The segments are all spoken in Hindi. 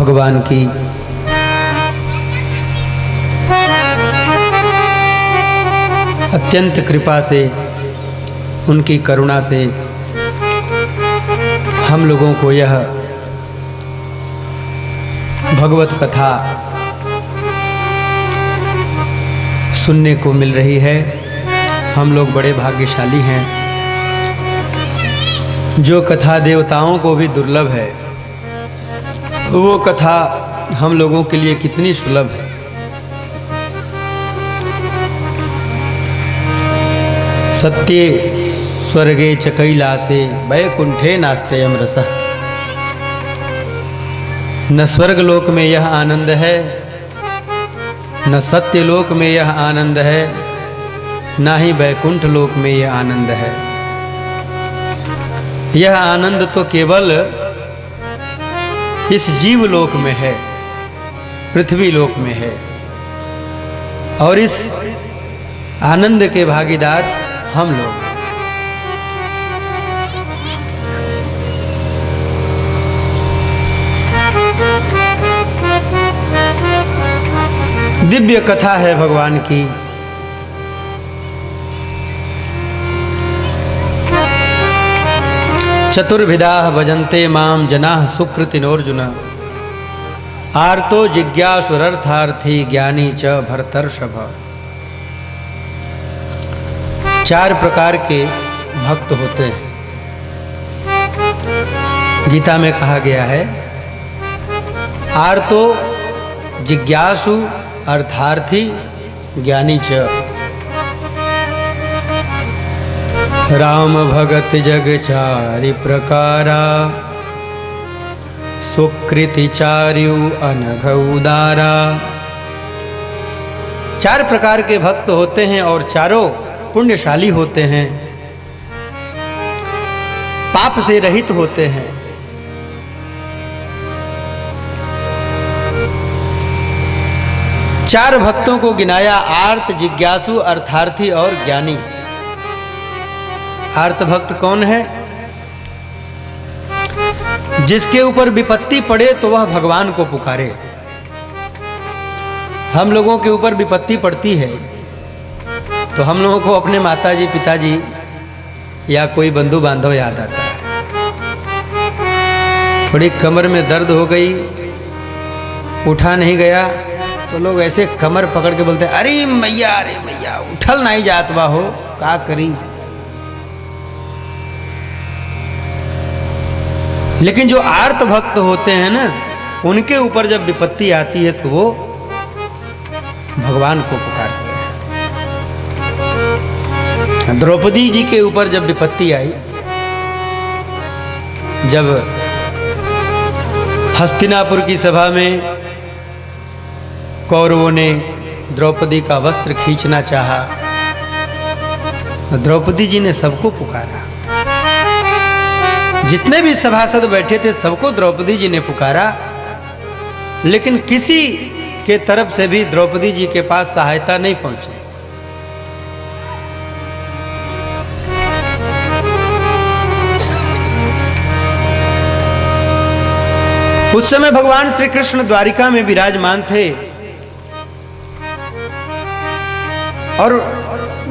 भगवान की अत्यंत कृपा से, उनकी करुणा से हम लोगों को यह भगवत कथा सुनने को मिल रही है। हम लोग बड़े भाग्यशाली हैं। जो कथा देवताओं को भी दुर्लभ है, वो कथा हम लोगों के लिए कितनी सुलभ है। सत्ये स्वर्गे च कैलासे वैकुंठे नास्त्ययं रसः। न स्वर्ग लोक में यह आनंद है, न सत्य लोक में यह आनंद है, ना ही वैकुंठ लोक में यह आनंद है। यह आनंद तो केवल इस जीव लोक में है, पृथ्वी लोक में है। और इस आनंद के भागीदार हम लोग। दिव्य कथा है भगवान की। चतुर्विधाः भजन्ते मां जनाः सुकृतिनोर्जुन। आर्तो जिज्ञासुरर्थार्थी ज्ञानी च भरतर्षभ। चार प्रकार के भक्त होते हैं। गीता में कहा गया है, आर्तो जिज्ञासु अर्थार्थी ज्ञानी च। राम भगत जग चारि प्रकारा, सुकृति चार्यु अनघ उदारा। चार प्रकार के भक्त होते हैं और चारों पुण्यशाली होते हैं, पाप से रहित होते हैं। चार भक्तों को गिनाया, आर्त, जिज्ञासु, अर्थार्थी और ज्ञानी। आर्त भक्त कौन है? जिसके ऊपर विपत्ति पड़े तो वह भगवान को पुकारे। हम लोगों के ऊपर विपत्ति पड़ती है तो हम लोगों को अपने माताजी, पिताजी या कोई बंधु बांधव याद आता है। थोड़ी कमर में दर्द हो गई, उठा नहीं गया तो लोग ऐसे कमर पकड़ के बोलते हैं, अरे मैया उठल नहीं जात बा हो, का करी। लेकिन जो आर्त भक्त होते हैं ना, उनके ऊपर जब विपत्ति आती है तो वो भगवान को पुकारते हैं। द्रौपदी जी के ऊपर जब विपत्ति आई, जब हस्तिनापुर की सभा में कौरवों ने द्रौपदी का वस्त्र खींचना चाहा, द्रौपदी जी ने सबको पुकारा। जितने भी सभासद बैठे थे सबको द्रौपदी जी ने पुकारा, लेकिन किसी के तरफ से भी द्रौपदी जी के पास सहायता नहीं पहुंची। उस समय भगवान श्री कृष्ण द्वारिका में विराजमान थे और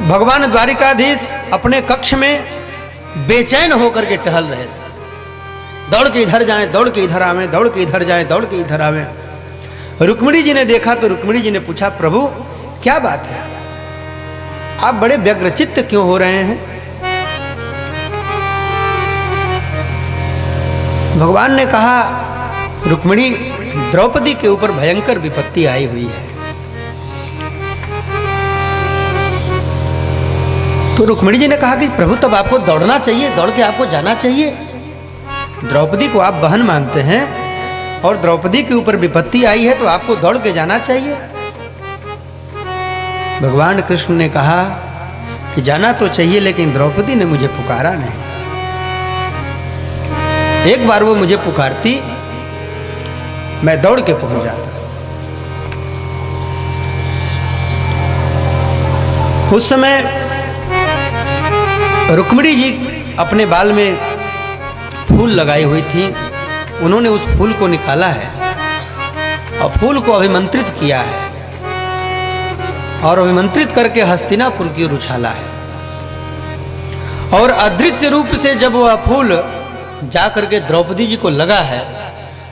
भगवान द्वारिकाधीश अपने कक्ष में बेचैन होकर के टहल रहे थे। दौड़ के इधर जाएं, दौड़ के इधर आवें, दौड़ के इधर जाएं, दौड़ के इधर आवें। रुक्मिणी जी ने देखा तो रुक्मिणी जी ने पूछा, प्रभु क्या बात है, आप बड़े व्यग्रचित्त क्यों हो रहे हैं? भगवान ने कहा, रुक्मिणी, द्रौपदी के ऊपर भयंकर विपत्ति आई हुई है। तो रुक्मिणी जी ने कहा कि प्रभु तब आपको दौड़ना चाहिए, दौड़ के आपको जाना चाहिए। द्रौपदी को आप बहन मानते हैं और द्रौपदी के ऊपर विपत्ति आई है तो आपको दौड़ के जाना चाहिए। भगवान कृष्ण ने कहा कि जाना तो चाहिए, लेकिन द्रौपदी ने मुझे पुकारा नहीं। एक बार वो मुझे पुकारती, मैं दौड़ के पहुंच जाता। उस समय रुक्मिणी जी अपने बाल में फूल लगाई हुई थी, उन्होंने उस फूल को निकाला है और फूल को अभिमंत्रित किया है और अभिमंत्रित करके हस्तिनापुर की ओर उछाला है। और अदृश्य रूप से जब वह फूल जाकर के द्रौपदी जी को लगा है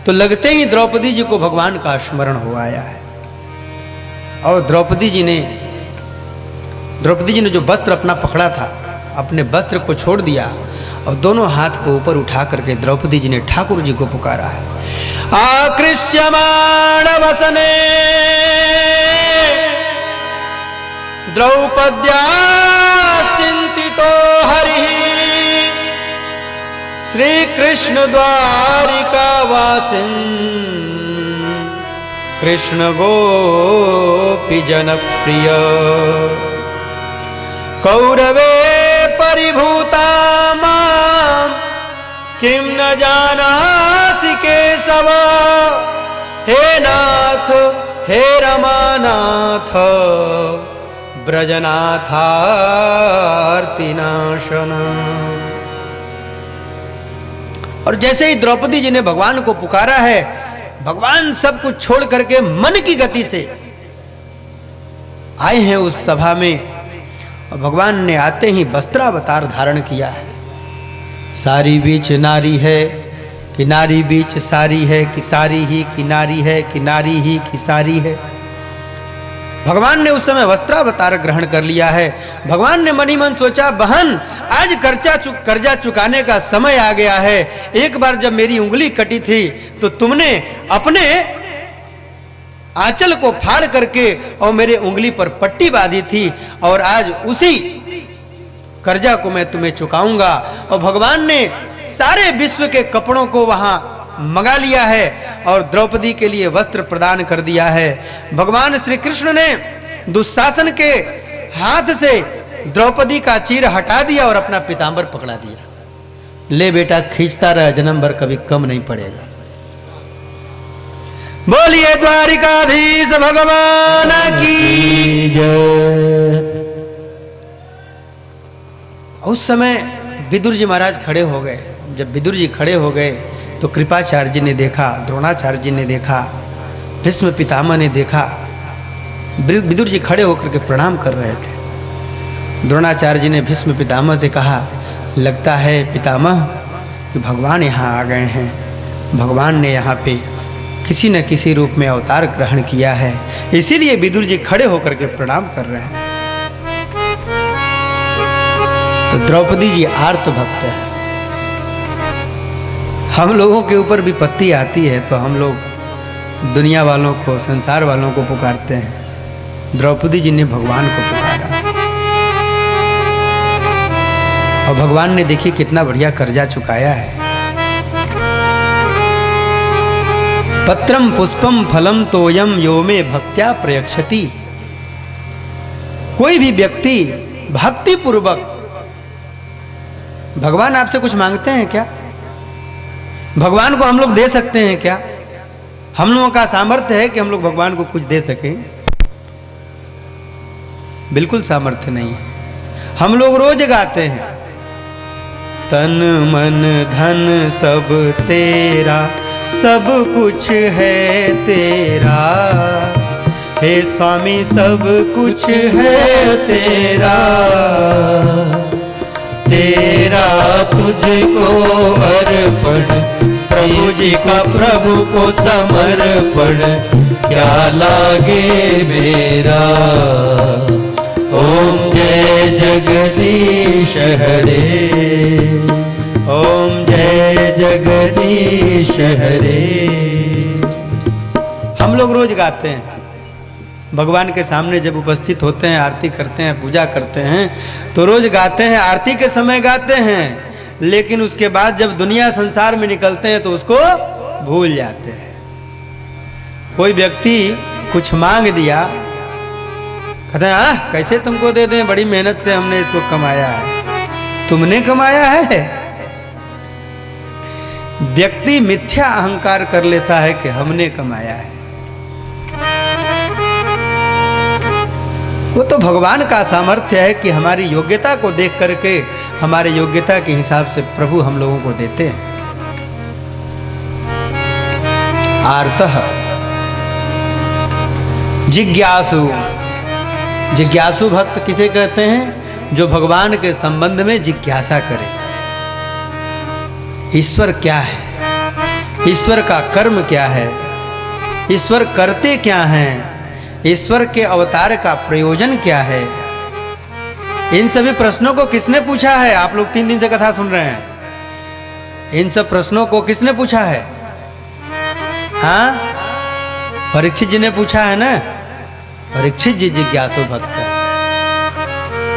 तो लगते ही द्रौपदी जी को भगवान का स्मरण हो आया है। और द्रौपदी जी ने जो वस्त्र अपना पकड़ा था, अपने वस्त्र को छोड़ दिया और दोनों हाथ को ऊपर उठा करके द्रौपदी जी ने ठाकुर जी को पुकारा है। आकृष्यमाण वसने द्रौपद्याश्चिन्तितो हरिः श्री कृष्ण द्वारिका वासिन् कृष्ण गोपी जनप्रिय कौरवे परिभूता मां किं न जानासि केशव हे नाथ हे रमानाथ ब्रजनाथार्तिनाशन। और जैसे ही द्रौपदी जी ने भगवान को पुकारा है, भगवान सब कुछ छोड़ करके मन की गति से आए हैं उस सभा में। और भगवान ने आते ही वस्त्रावतार धारण किया है। सारी बीच नारी है कि नारी बीच सारी है कि सारी ही की नारी है कि नारी ही की सारी है। भगवान ने उस समय वस्त्रावतार ग्रहण कर लिया है। भगवान ने मन ही मन सोचा, बहन आज कर्जा चुकाने का समय आ गया है। एक बार जब मेरी उंगली कटी थी तो तुमने अपने आंचल को फाड़ करके और मेरे उंगली पर पट्टी बांधी थी और आज उसी कर्जा को मैं तुम्हें चुकाऊंगा। और भगवान ने सारे विश्व के कपड़ों को वहां मंगा लिया है और द्रौपदी के लिए वस्त्र प्रदान कर दिया है। भगवान श्री कृष्ण ने दुशासन के हाथ से द्रौपदी का चीर हटा दिया और अपना पीतांबर पकड़ा दिया। ले बेटा खींचता रह, जन्म भर कभी कम नहीं पड़ेगा। बोलिए द्वारिकाधीश भगवान की जय। उस समय विदुर जी महाराज खड़े हो गए। जब विदुर जी खड़े हो गए तो कृपाचार्य जी ने देखा, द्रोणाचार्य जी ने देखा, भीष्म पितामह ने देखा। विदुर जी खड़े होकर के प्रणाम कर रहे थे। द्रोणाचार्य जी ने भीष्म पितामह से कहा, लगता है पितामह कि भगवान यहाँ आ गए हैं। भगवान ने यहाँ पे किसी न किसी रूप में अवतार ग्रहण किया है, इसीलिए विदुर जी खड़े होकर के प्रणाम कर रहे हैं। तो द्रौपदी जी आर्त भक्त है। हम लोगों के ऊपर विपत्ति आती है तो हम लोग दुनिया वालों को, संसार वालों को पुकारते हैं। द्रौपदी जी ने भगवान को पुकारा और भगवान ने देखिए कितना बढ़िया कर्जा चुकाया है। पत्रम पुष्पम फलम तोयम यो में भक्त्या प्रयक्षति। कोई भी व्यक्ति भक्ति पूर्वक, भगवान आपसे कुछ मांगते हैं क्या? भगवान को हम लोग दे सकते हैं क्या? हम लोगों का सामर्थ्य है कि हम लोग भगवान को कुछ दे सकें? बिल्कुल सामर्थ्य नहीं है। हम लोग रोज गाते हैं, तन मन धन सब तेरा, सब कुछ है तेरा, हे स्वामी सब कुछ है तेरा, तेरा तुझको अर्पण, प्रभु जी का प्रभु को समर्पण, क्या लागे मेरा। ओम जय जगदीश हरे, ओम जय जगदीश हरे। हम लोग रोज गाते हैं, भगवान के सामने जब उपस्थित होते हैं, आरती करते हैं, पूजा करते हैं तो रोज गाते हैं। आरती के समय गाते हैं, लेकिन उसके बाद जब दुनिया संसार में निकलते हैं तो उसको भूल जाते हैं। कोई व्यक्ति कुछ मांग दिया, कहते हैं कैसे तुमको दे दें, बड़ी मेहनत से हमने इसको कमाया है। तुमने कमाया है? व्यक्ति मिथ्या अहंकार कर लेता है कि हमने कमाया है। वो तो भगवान का सामर्थ्य है कि हमारी योग्यता को देख करके, हमारे योग्यता के हिसाब से प्रभु हम लोगों को देते हैं। आर्तः जिज्ञासु, जिज्ञासु भक्त किसे कहते हैं? जो भगवान के संबंध में जिज्ञासा करे। ईश्वर क्या है, ईश्वर का कर्म क्या है, ईश्वर करते क्या हैं, ईश्वर के अवतार का प्रयोजन क्या है, इन सभी प्रश्नों को किसने पूछा है? आप लोग 3 दिन से कथा सुन रहे हैं, इन सब प्रश्नों को किसने पूछा है? हाँ, परीक्षित जी ने पूछा है ना। परीक्षित जी जिज्ञासु भक्त है,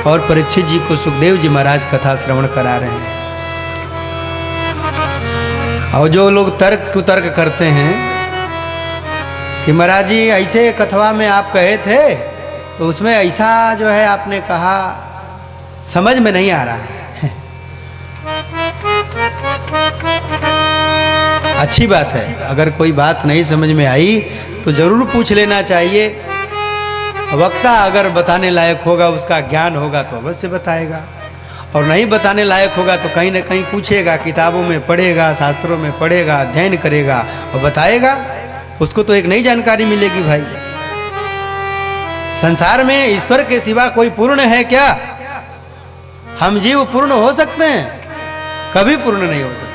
और परीक्षित जी को सुखदेव जी महाराज कथा श्रवण करा रहे हैं। और जो लोग तर्क कुतर्क करते हैं कि महाराज जी ऐसे कथवा में आप कहे थे, तो उसमें ऐसा जो है आपने कहा समझ में नहीं आ रहा है। अच्छी बात है, अगर कोई बात नहीं समझ में आई तो जरूर पूछ लेना चाहिए। वक्ता अगर बताने लायक होगा, उसका ज्ञान होगा तो अवश्य बताएगा, और नहीं बताने लायक होगा तो कहीं ना कहीं पूछेगा, किताबों में पढ़ेगा, शास्त्रों में पढ़ेगा, अध्ययन करेगा और बताएगा। उसको तो एक नई जानकारी मिलेगी। भाई, संसार में ईश्वर के सिवा कोई पूर्ण है क्या? हम जीव पूर्ण हो सकते हैं? कभी पूर्ण नहीं हो सकते।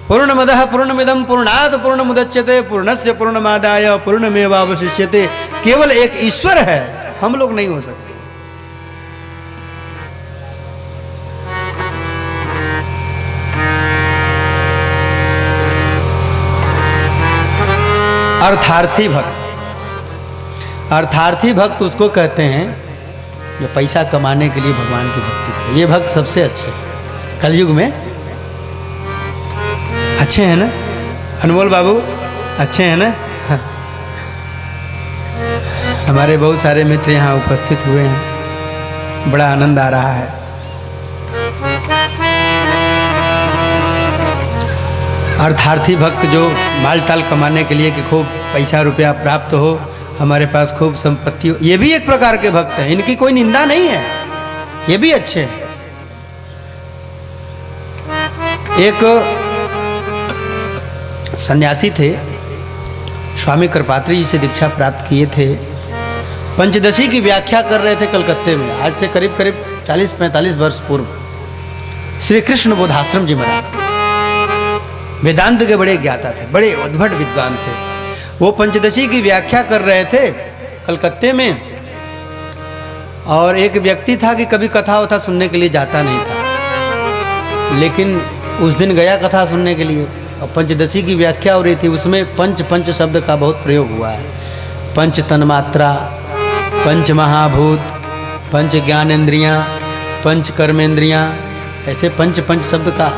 पूर्णमदः पूर्णमिदं पूर्णात् पूर्णमुदच्यते पूर्णस्य पूर्णमादाय पूर्णमेवावशिष्यते। केवल एक ईश्वर है, हम लोग नहीं हो सकते। अर्थार्थी भक्त, अर्थार्थी भक्त उसको कहते हैं जो पैसा कमाने के लिए भगवान की भक्ति करे। ये भक्त सबसे अच्छे हैं कलयुग में। अच्छे हैं ना अनमोल बाबू? अच्छे हैं ना? हमारे बहुत सारे मित्र यहाँ उपस्थित हुए हैं, बड़ा आनंद आ रहा है। अर्थार्थी भक्त जो माल टाल कमाने के लिए कि खूब पैसा रुपया प्राप्त हो, हमारे पास खूब संपत्ति हो, ये भी एक प्रकार के भक्त हैं। इनकी कोई निंदा नहीं है, ये भी अच्छे हैं। एक सन्यासी थे, स्वामी कृपात्री जी से दीक्षा प्राप्त किए थे। पंचदशी की व्याख्या कर रहे थे कलकत्ते में, आज से करीब करीब 40-45 वर्ष पूर्व। श्री कृष्ण बोधाश्रम जी महाराज वेदांत के बड़े ज्ञाता थे, बड़े उद्भट विद्वान थे। वो पंचदशी की व्याख्या कर रहे थे कलकत्ते में, और एक व्यक्ति था कि कभी कथा वथा सुनने के लिए जाता नहीं था, लेकिन उस दिन गया कथा सुनने के लिए। और पंचदशी की व्याख्या हो रही थी, उसमें पंच शब्द का बहुत प्रयोग हुआ है। पंच तन्मात्रा, पंच महाभूत, पंच ज्ञानेंद्रियाँ, पंच कर्मेंद्रियाँ, ऐसे पंच शब्द का।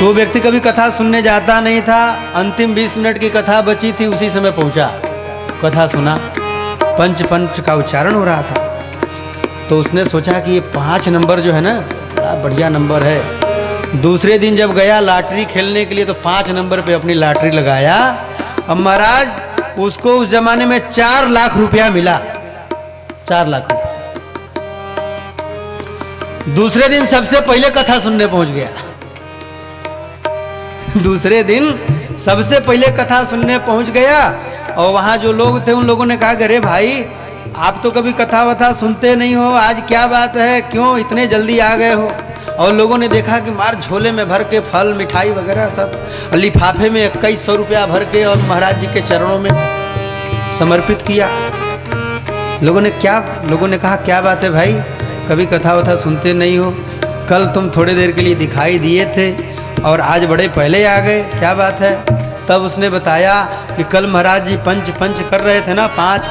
तो व्यक्ति कभी कथा सुनने जाता नहीं था। अंतिम 20 मिनट की कथा बची थी, उसी समय पहुंचा, कथा सुना, पंच का उच्चारण हो रहा था। तो उसने सोचा कि ये 5 नंबर जो है ना, बड़ा बढ़िया नंबर है। दूसरे दिन जब गया लॉटरी खेलने के लिए, तो 5 नंबर पे अपनी लॉटरी लगाया। अब महाराज उसको उस जमाने में 4 लाख रुपया मिला, 4 लाख रुपया। दूसरे दिन सबसे पहले कथा सुनने पहुंच गया। दूसरे दिन सबसे पहले कथा सुनने पहुंच गया, और वहां जो लोग थे उन लोगों ने कहा कि अरे भाई, आप तो कभी कथा वथा सुनते नहीं हो, आज क्या बात है, क्यों इतने जल्दी आ गए हो? और लोगों ने देखा कि मार झोले में भर के फल मिठाई वगैरह सब, लिफाफे में 2100 रुपया भर के, और महाराज जी के चरणों में समर्पित किया। लोगों ने कहा क्या बात है भाई, कभी कथा वथा सुनते नहीं हो, कल तुम थोड़ी देर के लिए दिखाई दिए थे और आज बड़े पहले आ गए, क्या बात है? तब उसने बताया कि कल महाराज जी पंच कर रहे थे ना, 5